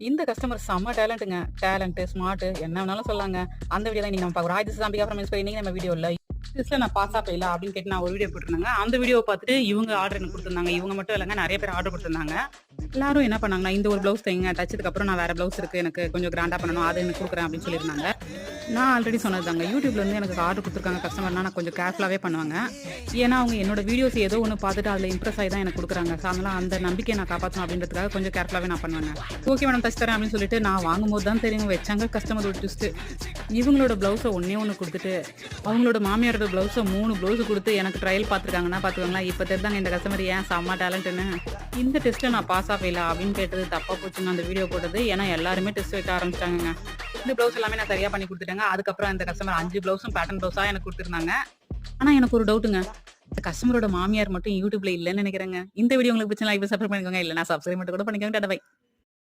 இந்த கஸ்டமர் செம்ம டேலண்ட்டுங்க. Talent, smart என்ன வேணாலும் சொல்லாங்க. அந்த வீடியோ தான் இன்னைக்கு நம்ம பார்க்குறோம். Hi this is Ambika from inspire. இன்னைக்கு நம்ம வீடியோல டெஸ்ட்ல நான் பாஸா ஃபெயிலா அப்படின்னு கேட்டு நான் ஒரு வீடியோ போட்டிருந்தேங்க. அந்த வீடியோவ பார்த்துட்டு இவங்க ஆர்டர் எனக்கு குடுத்துருந்தாங்க. இவங்க மட்டும் இல்லங்க, நெறைய பேர் ஆர்டர் குடுத்துருந்தாங்க. எல்லாரும் என்ன பண்ணாங்கன்னா, இந்த ஒரு ப்ளவுஸ் தைங்க. தச்சதுக்கு அப்புறம் நான் வேற ப்ளவுஸ் இருக்கு. எனக்கு கொஞ்சம் கிராண்டா பண்ணணும். அது எனக்கு குடுக்குறேன் அப்படின்னு சொல்லியிருந்தாங்க. நான் ஆல்ரெடி சொன்னதுதாங்க. YouTubeல இருந்து எனக்கு ஆர்டர் குடுத்துருக்காங்க கஸ்டமர்னா நான் கொஞ்சம் கேர்ஃபுல்லாவே பண்ணுவேங்க. ஏன்னா, அவங்க என்னோட வீடியோஸ் ஏதோ ஒண்ணு பார்த்துட்டு அதுல இம்ப்ரெஸ் ஆயி தான் எனக்கு குடுக்குறாங்க. ஸோ அதனால அந்த நம்பிக்கைய நான் காப்பாத்தணும் அப்படின்றதுக்காக கொஞ்சம் கேர்ஃபுல்லாவே நான் பண்ணுவேங்க. ஓகே மேடம் தச்சு தரேன் அப்படின்னு சொல்லிட்டு நான் வாங்கும்போது தான் தெரியுங்க வச்சாங்க கஸ்டமர் ஒரு ட்விஸ்ட்டு. இவங்களோட ப்ளவுஸ ஒண்ணே ஒண்ணு குடுத்துட்டு, அவங்களோட மாமியாரோட ப்ளவுஸ 3 ப்ளவுஸ் குடுத்து எனக்கு ட்ரையல் பார்த்துருக்காங்கன்னா பார்த்துக்கோங்களேன். இப்ப தெரிதாங்க இந்த கஸ்டமர் ஏன் செம்ம டேலண்ட்டுன்னு. இந்த டெஸ்ட்ல நான் பாஸா ஃபெயிலா அப்படின்னு கேட்டது தப்பா போச்சுங்க அந்த வீடியோ போட்டது. ஏன்னா எல்லாருமே டெஸ்ட் வைக்க ஆரம்பிச்சுட்டாங்கங்க. இந்த ப்ளவுஸ் எல்லாமே நான் சரியா பண்ணி குடுத்துட்டேங்க. அதுக்கப்புறம் அந்த கஸ்டமர் 5 ப்ளவுஸும் பேட்டர்ன் ப்ளவுஸா எனக்கு குடுத்துருந்தாங்க. ஆனா எனக்கு ஒரு டவுட்டுங்க. இந்த கஸ்டமரோட மாமியார் மட்டும் YouTubeல இல்லன்னு நெனைக்கிறேங்க. இந்த வீடியோ உங்களுக்கு பிடிச்சா லைக், சப்ஸ்கிரைப் பண்ணிக்கோங்க. இல்லன்னா சப்ஸ்கிரைப் மட்டும் கூட பண்ணிக்கோங்க. Tata bye.